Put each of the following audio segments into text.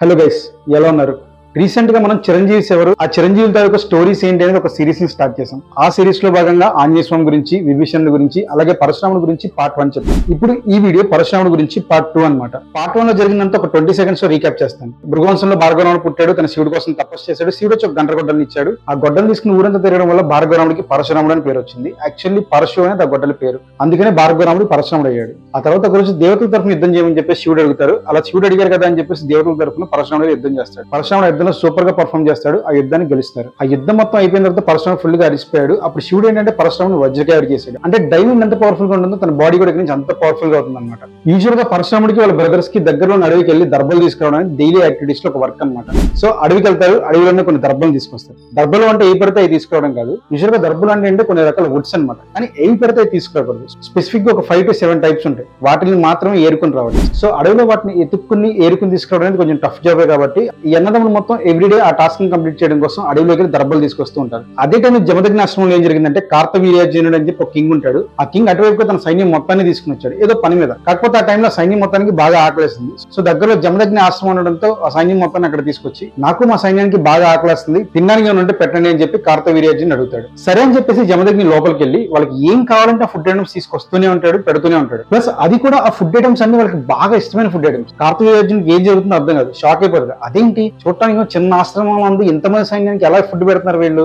Hello guys, ఎలా ఉన్నారు? Recent గా మనం చిరంజీవి ఎవరు, ఆ చిరంజీవి తాలూకు స్టోరీస్ ఏంటి అనేది ఒక సిరీస్ ని స్టార్ట్ చేసాం. ఆ సిరీస్ లో భాగంగా ఆంజనేయ స్వామి గురించి, విభీషణుడి గురించి, అలాగే పరశురాముడి గురించి పార్ట్ 1 చెప్పాం. ఇప్పుడు ఈ వీడియో పరశురాముడి గురించి పార్ట్ 2 అన్నమాట. పార్ట్ 1 లో జరిగిందంతా ఒక 20 seconds లో రీక్యాప్ చేస్తాను. భృగువంశంలో భార్గవరాముడు పుట్టాడు, తన శివుడి కోసం తపస్సు చేశాడు. శివుడు వచ్చి ఒక గండ్రగొడ్డల్ని ఇచ్చాడు. ఆ గొడ్డలు తీసుకుని ఊరంతా తిరగడం వల్ల భార్గవరాముడికి పరశురాముడు అని పేరు వచ్చింది. యాక్చువల్లీ పరశు అనేది ఆ గొడ్డల పేరు, అందుకనే భార్గవరాముడు పరశురాముడు అయ్యాడు. ఆ తర్వాత ఒక రోజు దేవతల తరఫున యుద్ధం చేయమని చెప్పేసి శివుడు అడుగుతారు. అలా శివుడు అడిగారు కదా అని చెప్పేసి దేవతల తరఫున పరశురాముడు యుద్ధం చేస్తాడు. పరశురాముడు యుద్ధంలో సూపర్ గా పర్ఫామ్ చేస్తాడు. ఆ యుద్ధాన్ని గెలుస్తారు. ఆ యుద్ధం మొత్తం అయిపోయిన తర్వాత పరశురాముడు ఫుల్ గా అరిసిపోయాడు. అప్పుడు శివుడు ఏంటంటే పరశురాముడు వజ్రకాయుడు చేశాడు. అంటే డైమండ్ ఎంత పవర్ఫుల్ గా ఉంటుందో తన బాడీ కూడా నుంచి అంత పవర్ఫుల్ గా అవుతుంది అనమాట. యూజువల్ గా పరశురాముడికి వాళ్ళ బ్రదర్స్ కి దగ్గరలో అడవికి వెళ్లి దర్భలు తీసుకురావడానికి డైలీ యాక్టివిటీస్ లో ఒక వర్క్ అనమాట. సో అడవికి వెళ్తారు, అడవిలోనే కొన్ని దర్భలు తీసుకొస్తారు. దర్భలు అంటే ఏ పడితే అవి తీసుకురావడం కాదు. యూజువల్ గా దర్భలు అంటే కొన్ని రకాల వుడ్స్ అనమాట. కానీ ఏ పడితే అవి తీసుకురాకూడదు. స్పెసిఫిక్ గా ఒక 5 to 7 టైప్స్ ఉంటాయి. వాటిని మాత్రమే ఏరుకుని రావాలి. సో అడవిలో వాటిని ఎత్తుక్కుని ఏరుకుని తీసుకురావడానికి కొంచెం టఫ్ జాబే కాబట్టి ఈ అన్నదమ్ములు మొత్తం ఎవ్రీడే ఆ టాస్క్ ని కంప్లీట్ చేయడం కోసం అడవిలోకి దర్భలు తీసుకొస్తూ ఉంటారు. అదే టైం జమదగ్ని ఆశ్రమంలో ఏం జరిగిందంటే కార్తవీర్యార్జునుడు అని చెప్పి ఒక కింగ్ ఉంటాడు. ఆ కింగ్ అటువైపు తన సైన్యం మొత్తాన్ని తీసుకుని వచ్చాడు ఏదో పని మీద. కాకపోతే ఆ టైంలో సైన్యం మొత్తానికి బాగా ఆకలేస్తుంది. సో దగ్గరలో జమదగ్ని ఆశ్రమం ఉండడంతో ఆ సైన్యం మొత్తాన్ని అక్కడ తీసుకొచ్చి నాకు మా సైన్యానికి బాగా ఆకలేస్తుంది, తినడానికి ఉంటే పెట్టండి అని చెప్పి కార్తవీర్యార్జునుడు అడుగుతాడు. సరే అని చెప్పేసి జమదగ్ని లోపలికి వెళ్ళి వాళ్ళకి ఏం కావాలంటే ఆ ఫుడ్ ఐటమ్స్ తీసుకొస్తూనే ఉంటాడు, పెడుతూనే ఉంటాడు. ప్లస్ అది కూడా ఆ ఫుడ్ ఐటమ్స్ అన్ని వాళ్ళకి బాగా ఇష్టమైన ఫుడ్ ఐటమ్స్. కార్తవీర్యార్జునుడికి ఏం జరుగుతుందో అర్థం కాదు, షాక్ అయిపోతుంది. అదేంటి చూడటానికి చిన్న ఆశ్రమం ఉంది, ఇంతమంది సైన్యానికి ఎలా ఫుడ్ పెడుతున్నారు వీళ్ళు,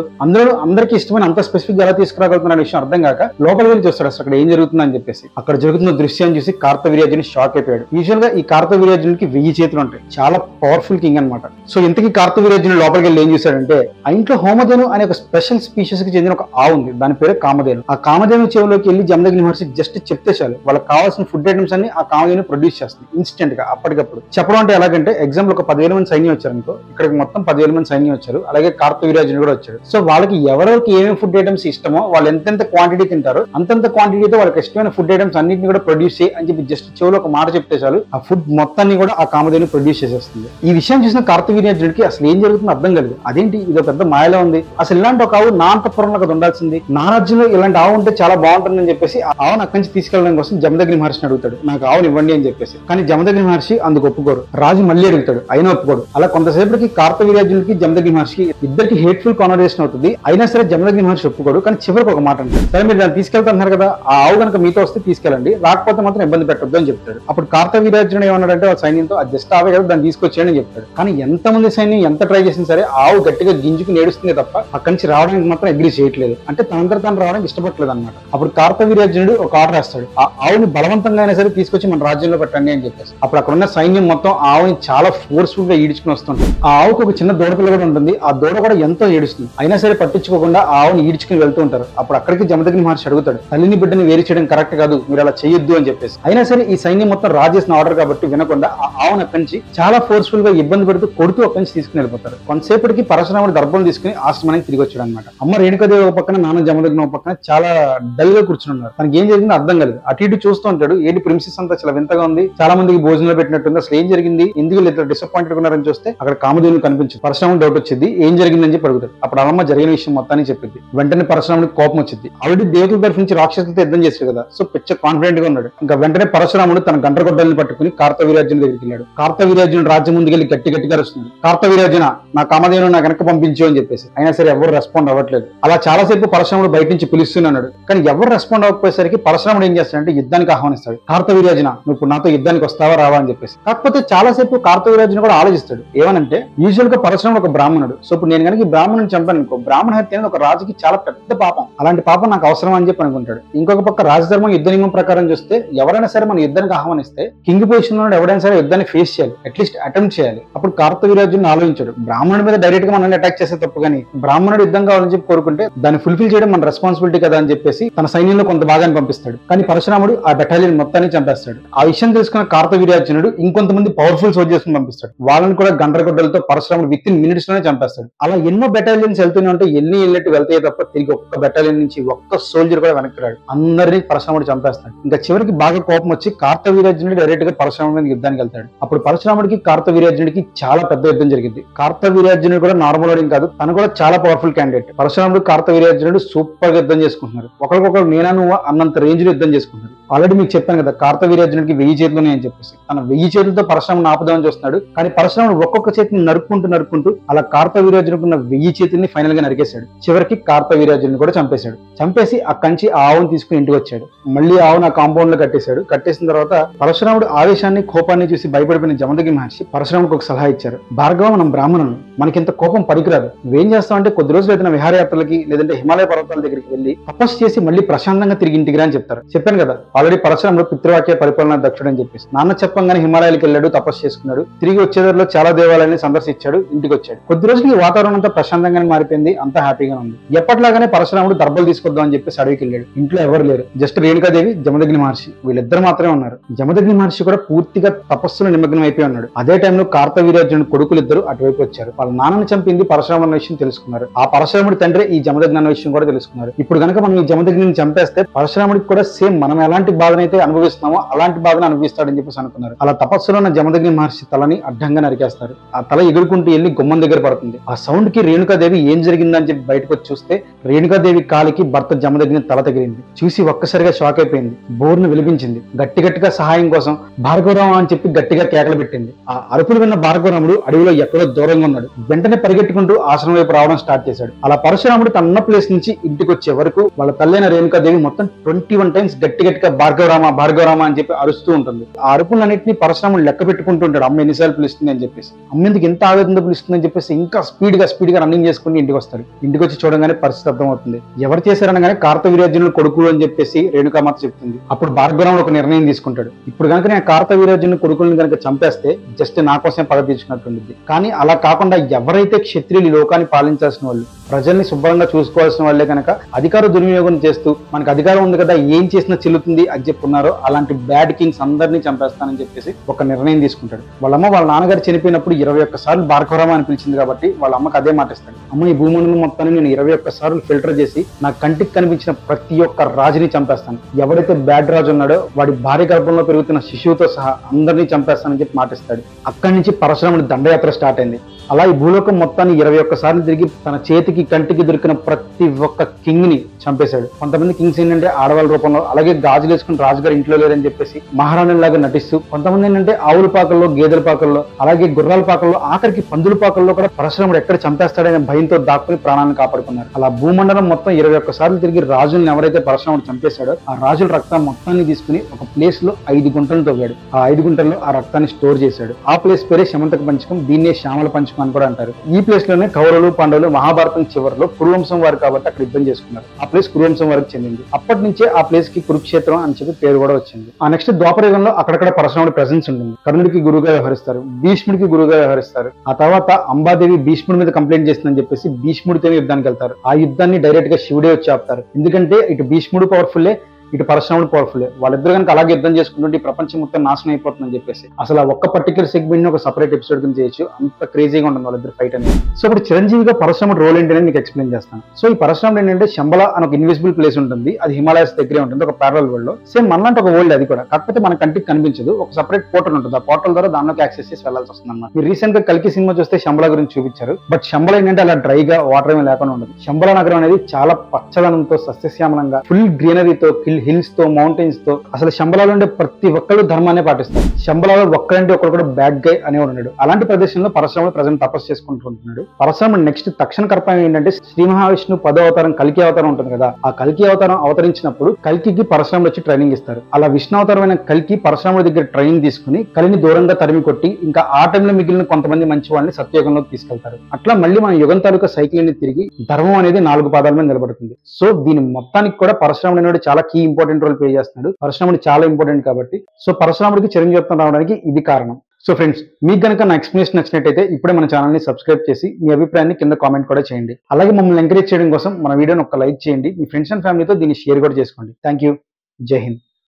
అందరికీ ఇష్టమైన అంత స్పెసిఫిక్ గా ఎలా తీసుకురాగలుగుతున్న విషయం అర్థం కాక లోపలికి వెళ్ళి చూస్తాడు అసలు అక్కడ ఏం జరుగుతుంది అని చెప్పేసి. అక్కడ జరుగుతున్న దృశ్యాన్ని చూసి కార్తవీర్యార్జునుడు షాక్ అయిపోయాడు. యూజువల్ గా ఈ కార్తవీర్యార్జునుడికి 1000 చేతులు ఉంటాయి, చాలా పవర్ఫుల్ కింగ్ అనమాట. సో ఇంతకీ కార్తవీర్యార్జునుడు లోపలికి వెళ్ళి ఏం చూశాడంటే ఆ ఇంట్లో హోమధేను అనే ఒక స్పెషల్ స్పీషీస్ కి చెందిన ఒక ఆవు ఉంది. దాని పేరు కామధేను. ఆ కామధేను చెవిలోకి వెళ్ళి జమదగ్ని మహర్షి జస్ట్ చెప్తే చాలు వాళ్ళకి కావాల్సిన ఫుడ్ ఐటమ్స్ అన్ని ఆ కామధేను ప్రొడ్యూస్ చేస్తుంది ఇన్స్టెంట్ గా, అప్పటికప్పుడు. చెప్పడం అంటే ఎలాగంటే ఎగ్జాంపుల్ ఒక 10,000 మంది సైన్యం వచ్చారు అనుకో, ఇక్కడికి మొత్తం 10,000 మంది సైన్యం వచ్చారు, అలాగే కార్తవీర్యార్జునుడు కూడా వచ్చాడు. సో వాళ్ళకి ఎవరెవరికి ఏమేమి ఫుడ్ ఐటమ్స్ ఇష్టమో వాళ్ళు ఎంతెంత క్వాంటిటీ తింటారో అంతంత క్వాంటిటీతో వాళ్ళకి ఇష్టమైన ఫుడ్ ఐటమ్స్ అన్నింటిని కూడా ప్రొడ్యూస్ చేయి అని చెప్పి జస్ట్ చెవులో ఒక మాట చెప్తే చాలు ఆ ఫుడ్ మొత్తాన్ని కూడా ఆ కామధేను ప్రొడ్యూస్ చేసేస్తుంది. ఈ విషయం చూసిన కార్తవీర్యార్జునుడికి అసలు ఏం జరుగుతుందో అర్థం కాలేదు. అదేంటి ఇది పెద్ద మాయలో ఉంది, అసలు ఇలాంటి ఒక ఆవు నా అంతఃపురంలో కదా ఉండాల్సింది, నా రాజ్యంలో ఇలాంటి ఆవు ఉంటే చాలా బాగుంటుందని చెప్పేసి ఆ ఆవును అక్కడి నుంచి తీసుకెళ్ళడం కోసం జమదగ్ని మహర్షిని అడుగుతాడు, నాకు ఆవుని ఇవ్వండి అని చెప్పేసి. కానీ జమదగ్ని మహర్షి అందుకు ఒప్పుకోరు. రాజు మళ్ళీ అడుగుతాడు, అయినా ఒప్పుకోడు. అలా కొంతసేపటికి కార్తవీర్యార్జునుడికి జమదగ్ని మహర్షికి ఇద్దరికి హేట్ఫుల్ కాన్వర్సేషన్ అవుతుంది. అయినా సరే జమదగ్ని మహర్షి ఒప్పుకోడు. కానీ చివరికి ఒక మాట అంటాడు, సరే మీరు దాన్ని తీసుకెళ్తున్నారు కదా, ఆ ఆవు కనుక మీతో వస్తే తీసుకెళ్ళండి, రాకపోతే మాత్రం ఇబ్బంది పెట్టొద్దు అని చెప్తాడు. అప్పుడు కార్తవీర్యార్జునుడు ఏమన్నాడంటే వాళ్ళ సైన్యంతో అది జస్ట్ ఆవే కదా దాన్ని తీసుకొచ్చేయని చెప్తాడు. కానీ ఎంతమంది సైన్యం ఎంత ట్రై చేసినా సరే ఆవు గట్టిగా గింజుకు నేడుస్తుంది తప్ప అక్కడి నుంచి రావడానికి మాత్రం అగ్రీ చేయట్లేదు. అంటే తనంతా తను రావడానికి ఇష్టపడలేదు అనమాట. అప్పుడు కార్తవీర్యార్జునుడు ఒక ఆర్డర్ వేస్తాడు, ఆ ఆవుని బలవంతంగా అయినా సరే తీసుకొచ్చి మన రాజ్యంలో పెట్టండి అని చెప్పేసి. అప్పుడు అక్కడ ఉన్న సైన్యం మొత్తం ఆ ఆవుని చాలా ఫోర్స్ఫుల్ గా ఈడ్చుకుని వస్తుంటుంది. ఆ ఆవుకు ఒక చిన్న దూడపిల్ల కూడా ఉంటుంది. ఆ దూడ కూడా ఎంతో ఏడుస్తుంది. అయినా సరే పట్టించుకోకుండా ఆ ఆవుని ఈడ్చుకుని వెళ్తూ ఉంటారు. అప్పుడు అక్కడికి జమదగ్ని మహర్షి అడుగుతాడు, తల్లిని బిడ్డని వేరు చేయడం కరెక్ట్ కాదు, మీరు అలా చేయొద్దు అని చెప్పేసి. అయినా సరే ఈ సైన్యం మొత్తం రాజు చేసిన ఆర్డర్ కాబట్టి వినకుండా ఆ ఆవును అక్కడి నుంచి చాలా ఫోర్స్ఫుల్ గా ఇబ్బంది పెడుతూ కొడుతూ అక్కడి నుంచి తీసుకుని వెళ్ళిపోతారు. కొంతసేపటికి పరశురాముడు దర్భం తీసుకుని ఆశ్రమానికి తిరిగి వచ్చాడు అనమాట. అమ్మ రేణుకాదేవి ఒక పక్కన, నాన్న జమదగ్ని ఒక పక్కన చాలా డల్ గా కూర్చుని ఉన్నారు. తనకి ఏం జరిగిందో అర్థం కాలేదు. అటు ఇటు చూస్తూ ఉంటాడు, ఏంటి ప్రిన్సెస్ అంతా చాలా వింతగా ఉంది, చాలా మందికి భోజనాలు పెట్టినట్టుంది, అసలు ఏం జరిగింది, ఎందుకు ఇద్దరు డిసప్పాయింటెడ్ ఉన్నారని చూస్తే అక్కడ కామధేను కనిపించింది. పరశురాముడు డౌట్ వచ్చింది, ఏం జరిగిందని చెప్పి అడుగుతాడు. అప్పుడు అమ్మ జరిగిన విషయం మొత్తాన్ని చెప్పింది. వెంటనే పరశురాముడికి కోపం వచ్చింది. ఆల్రెడీ దేవతల తరఫు నుంచి రాక్షసులతో యుద్ధం చేశాడు కదా, సో పిచ్చ కాన్ఫిడెంట్ గా ఉన్నాడు. ఇంకా వెంటనే పరశురాముడు తన గండ్రగొడ్డల్ని పట్టుకుని కార్తవీర్యార్జునుడి దగ్గరికి వెళ్ళాడు. కార్తవీర్యార్జునుడు రాజ్యం ముందుకెళ్ళి గట్టిగా అరుస్తున్నాడు, కార్తవీర్యార్జున నా కామధేను నా వెనక పంపించు అని చెప్పేసి. అయినా సరే ఎవరు రెస్పాండ్ అవ్వట్లేదు. అలా చాలాసేపు పరశురాముడు బయట నుంచి పిలుస్తున్నాడు. కానీ ఎవరు రెస్పాండ్ అవ్వకపోయేసరికి పరశురాముడు ఏం చేస్తాడంటే యుద్ధానికి ఆహ్వానిస్తాడు. కార్తవీర్యార్జున నువ్వు ఇప్పుడు నాతో యుద్ధానికి వస్తావా రావా అని చెప్పేసి. కాకపోతే చాలాసేపు కార్తవీర్యార్జున కూడా ఆలోచిస్తాడు. ఏమనంటే యూజువల్ గా పరశురాముడు ఒక బ్రాహ్మణుడు. సో ఇప్పుడు నేను కనుక ఈ బ్రాహ్మణుని చంపాను అనుకో, బ్రాహ్మణ హత్య అనేది ఒక రాజుకి చాలా పెద్ద పాపం. అలాంటి పాపం నాకు అవసరం అని చెప్పి అనుకుంటాడు. ఇంకొక పక్క రాజధర్మం యుద్ధ నియమం ప్రకారం చూస్తే ఎవరైనా సరే మన యుద్ధానికి ఆహ్వానిస్తే కింగ్ పొజిషన్ లో ఎవరైనా సరే యుద్ధాన్ని ఫేస్ చేయాలి, అట్లీస్ట్ అటెంప్ట్ చేయాలి. అప్పుడు కార్తవీర్యార్జునుడు ఆలోచించాడు, బ్రాహ్మణుడి మీద డైరెక్ట్ గా మనల్ని అటాక్ చేసే తప్పు, కానీ బ్రాహ్మణుడు యుద్ధం కావాలని చెప్పి కోరుకుంటే దాన్ని ఫుల్ఫిల్ చేయడం మన రెస్పాన్సిబిలిటీ కదా అని చెప్పేసి తన సైన్యంలో కొంత భాగాన్ని పంపిస్తాడు. కానీ పరశురాముడు ఆ బెటాలియన్ మొత్తాన్ని చంపేస్తాడు. ఆ విషయం తెలుసుకున్న కార్తవీర్యార్జునుడు ఇంకొంతమంది పవర్ఫుల్ సోల్జర్స్ ని పంపిస్తాడు. వాళ్ళని కూడా గండ్రగొడ్డలతో పరశురాముడు విత్ ఇన్ మినిట్స్ లోనే చంపేస్తాడు. అలా ఎన్నో బెటాలియన్స్ వెళ్తూనే ఉంటే వెళ్ళినట్టు వెళ్తాయి తప్ప తిరిగి ఒక్క బెటాలియన్ నుంచి ఒక్క సోల్జర్ కూడా వెనక్కి రాడు. అందరినీ పరశురాముడు చంపేస్తాడు. ఇంకా చివరికి బాగా కోపం వచ్చి కార్తవీర్యార్జునుడు డైరెక్ట్ గా పరశురాముడి మీద యుద్ధానికి వెళ్తాడు. అప్పుడు పరశురాముడికి కార్తవీర్యార్జునుడికి చాలా పెద్ద యుద్ధం జరిగింది. కార్తవీర్యార్జునుడు కూడా నార్మల్ వాడు కాదు, తను కూడా చాలా పవర్ఫుల్ క్యాండిడేట్. పరశురాముడు కార్తవీర్యార్జునుడు సూపర్ గా యుద్ధం చేసుకుంటున్నారు. ఒకరికొకరు నేనా నువ్వు అన్నంత రేంజ్ లో యుద్ధం చేసుకుంటున్నారు. ఆల్రెడీ మీకు చెప్పాను కదా, కార్తవీర్యార్జునుడికి 1000 చేతులు అని చెప్పేసి తన 1000 చేతులతో పరశురాముడు ఆపుదామని చూస్తున్నాడు. కానీ పరశురాముడు ఒక్కొక్క చేతిని నరుక్కుంటూ అలా కార్తవీర్యార్జునుడికి ఉన్న 1000 చేతుల్ని ఫైనల్ గా నరికేశాడు. చివరికి కార్తవీర్యార్జునుడిని కూడా చంపేశాడు. చంపేసి అక్కడి నుంచి ఆవును తీసుకుని ఇంటికి వచ్చాడు. మళ్ళీ ఆవును ఆ కాంపౌండ్ లో కట్టేశాడు. కట్టేసిన తర్వాత పరశురాముడు ఆవేశాన్ని కోపాన్ని చూసి భయపడిపోయిన జమదగ్ని మహర్షి పరశురాముడికి ఒక సలహా ఇచ్చారు. భార్గవ, మనం బ్రాహ్మణులు, మనకింత కోపం పనికిరాదు. నువ్వేం చేస్తావంటే కొద్ది రోజులు అయితే విహారయాత్రలకి లేదంటే హిమాలయ పర్వతాల దగ్గరికి వెళ్ళి తపస్సు చేసి మళ్ళీ ప్రశాంతంగా తిరిగి ఇంటికి రా అని చెప్తారు. చెప్పాను కదా, ఆల్రెడీ పరశురాముడు పితృవాక్య పరిపాలన దక్షుడు అని చెప్పేసి నాన్న చెప్పంగానే హిమాలయాలకు వెళ్ళాడు, తపస్సు చేసుకున్నాడు. తిరిగి వచ్చేదారిలో చాలా దేవాలయాన్ని సందర్శించాడు, ఇంటికి వచ్చాడు. కొద్ది రోజులకి వాతావరణం అంతా ప్రశాంతంగానే మారిపోయింది, అంతా హ్యాపీగా ఉంది. ఎప్పటిలాగానే పరశురాముడు దర్భలు తీసుకొద్దాం అని చెప్పేసి అడవికి వెళ్ళాడు. ఇంట్లో ఎవరు లేరు, జస్ట్ రేణుకాదేవి, జమదగ్ని మహర్షి, వీళ్ళిద్దరు మాత్రమే ఉన్నారు. జమదగ్ని మహర్షి కూడా పూర్తిగా తపస్సులో నిమగ్నం అయిపోయి ఉన్నాడు. అదే టైంలో కార్తవీర్యార్జునుడు కొడుకులు ఇద్దరు అటువైపు వచ్చారు. వాళ్ళ నాన్నని చంపింది పరశురాముడు అన్న విషయం తెలుసుకున్నారు. ఆ పరశురాముడి తండ్రి ఈ జమదగ్ని అన్న విషయం కూడా తెలుసుకున్నారు. ఇప్పుడు కనుక మనం ఈ జమదగ్ని చంపేస్తే పరశురాముడికి కూడా సేమ్ మనం ఎలాంటి బాధనైతే అనుభవిస్తున్నామో అలాంటి బాధను అనుభవిస్తాడని చెప్పేసి అనుకున్నారు. అలా తపస్సులో ఉన్న జమదగ్ని మహర్షి తలని అడ్డంగా నరికేస్తారు. ఆ తల ఎగురుకుంటూ వెళ్లి గుమ్మం దగ్గర పడుతుంది. ఆ సౌండ్ కి రేణుకాదేవి ఏం జరిగిందని చెప్పి బయటకు వచ్చి చూస్తే రేణుకాదేవి కాలికి భర్త జమదగ్ని తల తగిలింది. చూసి ఒక్కసారిగా షాక్ అయిపోయింది. బోర్ను విలిపించింది. గట్టిగా సహాయం కోసం భార్గవరామ అని చెప్పి గట్టిగా కేకలు పెట్టింది. ఆ అరుపులు విన్న భార్గవరాముడు అడవిలో ఎక్కడో దూరంగా ఉన్నాడు. వెంటనే పరిగెట్టుకుంటూ ఆశ్రమం వైపు రావడం స్టార్ట్ చేశాడు. అలా పరశురాముడు తన ప్లేస్ నుంచి ఇంటికి వచ్చే వరకు వాళ్ళ తల్లైన రేణుకాదేవి మొత్తం 21 టైమ్స్ గట్టిగా భార్గవరామ అని చెప్పి అరుస్తూ ఉంటుంది. ఆ అరుపులన్నింటినీ పరశురాముడు లెక్క పెట్టుకుంటూ ఉంటాడు. అమ్మ ఎన్నిసార్లు పిలుస్తుంది అని చెప్పేసి, అమ్మ ఎందుకు ఎంత ఆవేదనతో పిలుస్తుంది అని చెప్పేసి ఇంకా స్పీడ్ గా రన్నింగ్ చేసుకుని ఇంటికి వస్తాడు. ఇంటికి వచ్చి చూడగానే పరిస్థితి అర్థమవుతుంది. ఎవరు చేశారనగానే కార్తవీర్యార్జునుడు కొడుకు అని చెప్పేసి రేణుకామాత చెప్తుంది. అప్పుడు భార్గవరాముడు ఒక నిర్ణయం తీసుకుంటాడు. ఇప్పుడు కనుక నేను కార్తవీర్యార్జునుడు కొడుకులను కనుక చంపేస్తే జస్ట్ నా కోసం పగ తీర్చుకున్నట్టుంది. కానీ అలా కాకుండా ఎవరైతే క్షత్రియులు ఈ లోకాన్ని పాలించాల్సిన వాళ్ళు, ప్రజల్ని శుభ్రంగా చూసుకోవాల్సిన వాళ్ళే కనుక అధికార దుర్వినియోగం చేస్తూ మనకు అధికారం ఉంది కదా ఏం చేసినా చెల్లుతుంది అని చెప్పున్నారో అలాంటి బ్యాడ్ కింగ్స్ అందరినీ చంపేస్తానని చెప్పేసి ఒక నిర్ణయం తీసుకుంటాడు. వాళ్ళమ్మ వాళ్ళ నాన్నగారు చనిపోయినప్పుడు 21 సార్లు భార్గవరామ అని పిలిచింది కాబట్టి వాళ్ళ అమ్మకి అదే మాట ఇస్తాడు. అమ్మ, ఈ భూమండలం మొత్తాన్ని నేను 21 సార్లు ఫిల్టర్ చేసి నా కంటికి కనిపించిన ప్రతి ఒక్క రాజుని చంపేస్తాను. ఎవడైతే బ్యాడ్ రాజు ఉన్నాడో వాడి భార్య గర్భంలో పెరుగుతున్న శిశువుతో సహా అందరినీ చంపేస్తానని చెప్పి మాటిస్తాడు. అక్కడి నుంచి పరశురాముడి దండయాత్ర స్టార్ట్ అయింది. అలా ఈ భూలోకం మొత్తాన్ని 21 సార్లు తిరిగి తన చేతికి కంటికి దొరికిన ప్రతి ఒక్క కింగ్ ని చంపేశాడు. కొంతమంది కింగ్స్ ఏంటంటే ఆడవాళ్ళ రూపంలో, అలాగే గాజులు వేసుకుని రాజుగారు ఇంట్లో లేదని చెప్పేసి మహారాణిలాగా నటిస్తూ, కొంతమంది ఏంటంటే ఆవుల పాకల్లో, గేదెల పాకల్లో, అలాగే గుర్రాల పాకల్లో, ఆఖరికి పందుల పాకల్లో కూడా పరశురాముడు ఎక్కడ చంపేస్తాడనే భయంతో దాక్కుని ప్రాణాన్ని కాపాడుకున్నారు. అలా భూమండలం మొత్తం 21 సార్లు తిరిగి రాజుల్ని ఎవరైతే పరశురాముడు చంపేశాడో ఆ రాజుల రక్తాన్ని మొత్తాన్ని తీసుకుని ఒక ప్లేస్ లో 5 గుంటలు తవ్వాడు. ఆ 5 గుంటల్లో ఆ రక్తాన్ని స్టోర్ చేశాడు. ఆ ప్లేస్ పేరే శమంతక పంచకం. దీన్నే శ్యామల పంచకం అని కూడా అంటారు. ఈ ప్లేస్ లోనే కౌరవులు, పాండవులు మహాభారతం చివరిలో కురువంశం వారు కాబట్టి అక్కడ యుద్ధం చేసుకున్నారు. ఆ ప్లేస్ కురువంశం వారికి చెందింది. అప్పటి నుంచే ఆ ప్లేస్ కి కురుక్షేత్రం అని చెప్పి పేరు కూడా వచ్చింది. ఆ నెక్స్ట్ ద్వాపరయుగంలో అక్కడక్కడ పరశురాముడి ప్రెసెన్స్ ఉంటుంది. కర్ణుడికి గురువుగా వ్యవహరిస్తారు, భీష్ముడికి గురువుగా వ్యవహరిస్తారు. ఆ తర్వాత అంబాదేవి భీష్ముడి మీద కంప్లైంట్ చేస్తుందని చెప్పేసి భీష్ముడితో యుద్ధానికి వెళ్తారు. ఆ యుద్ధాన్ని డైరెక్ట్ గా శివుడే వచ్చి ఆపుతారు. ఎందుకంటే ఇటు భీష్ముడు పవర్ఫుల్లే, ఇటు పరశురాముడు పవర్ఫుల్. వాళ్ళిద్దరు కనుక అలాగే యుద్ధం చేసుకుంటుంటే ఈ ప్రపంచం మొత్తం నాశనం అయిపోతుందని చెప్పేసి అసలు ఆ ఒక్క పర్టికులర్ సెగ్మెంట్ ని ఒక సపరేట్ ఎపిసోడ్ కింద చేయొచ్చు. అంత క్రేజీగా ఉంటుంది వాళ్ళిద్దరు ఫైట్ అనేది. సో ఇప్పుడు చిరంజీవిగా పరశురాముడు రోల్ ఏంటనే మీకు ఎక్స్ప్లెయిన్ చేస్తాను. సో ఈ పరశురాముడు ఏంటంటే శంబల అని ఒక ఇన్విజిబుల్ ప్లేస్ ఉంటుంది. అది హిమాలయస్ దగ్గరే ఉంటుంది, ఒక ప్యారల్ వరల్డ్ లో. సేమ్ మనలాంటి ఒక వరల్డ్ అది కూడా, కాకపోతే మన కంటికి కనిపించదు. ఒక సపరేట్ పోర్టల్ ఉంటుంది. ఆ పోర్టల్ ద్వారా దానిలోకి యాక్సెస్ చేసి వెళ్లాల్సి వస్తుంది అన్నమాట. మీరు రీసెంట్ గా కల్కి సినిమా చూస్తే శంబల గురించి చూపించారు. బట్ శంబల ఏంటంటే అలా డ్రైగా వాటర్ ఏమీ లేకుండా ఉండదు. శంబల నగరం అనేది చాలా పచ్చదనంతో, సస్యశ్యామలంగా, ఫుల్ గ్రీనరీతో, హిల్స్ తో, మౌంటైన్స్ తో, అసలు శంబలాలో ఉండే ప్రతి ఒక్కరు ధర్మాన్ని పాటిస్తారు. శంబలాలో ఒక్కరంటే ఒకరు కూడా బ్యాడ్ గై అనేవాడు ఉన్నాడు. అలాంటి ప్రదేశంలో పరశురాముడు ప్రజెంట్ తపస్సు చేసుకుంటుంటున్నాడు. పరశురాముడు నెక్స్ట్ తక్షణ కర్తవ్యం ఏంటంటే శ్రీ మహావిష్ణు 10వ అవతారం కల్కి అవతారం ఉంటుంది కదా, ఆ కల్కి అవతారం అవతరించినప్పుడు కల్కికి పరశురాముడు వచ్చి ట్రైనింగ్ ఇస్తారు. అలా విష్ణు అవతారమైన కల్కి పరశురాముడి దగ్గర ట్రైనింగ్ తీసుకుని కలిని దూరంగా తరిమి కొట్టి ఇంకా ఆ టైంలో మిగిలిన కొంతమంది మంచి వాళ్ళని సత్యయుగంలోకి తీసుకెళ్తారు. అట్లా మళ్ళీ మన యుగం తాలూకా సైకిల్ ని తిరిగి ధర్మం అనేది 4 పాదాల మీద నిలబడుతుంది. సో దీని మొత్తానికి కూడా పరశురాముడు అనేది చాలా కీ ఇంపార్టెంట్ రోల్ ప్లే చేస్తున్నాడు. పరశురాముడు చాలా ఇంపార్టెంట్ కాబట్టి సో పరశురాముడికి చిరంజీవిత్వం రావడానికి ఇది కారణం. సో ఫ్రెండ్స్, మీకు కనుక నా ఎక్స్ప్లెనేషన్ నచ్చినట్టయితే ఇప్పుడే మన ఛానల్ ని సబ్స్క్రైబ్ చేసి మీ అభిప్రాయాన్ని కింద కామెంట్ కూడా చేయండి. అలాగే మమ్మల్ని ఎంకరేజ్ చేయడం కోసం మన వీడియోని ఒక లైక్ చేయండి. మీ ఫ్రెండ్స్ అండ్ ఫ్యామిలీతో దీన్ని షేర్ కూడా చేసుకోండి. Thank you. జై హింద్.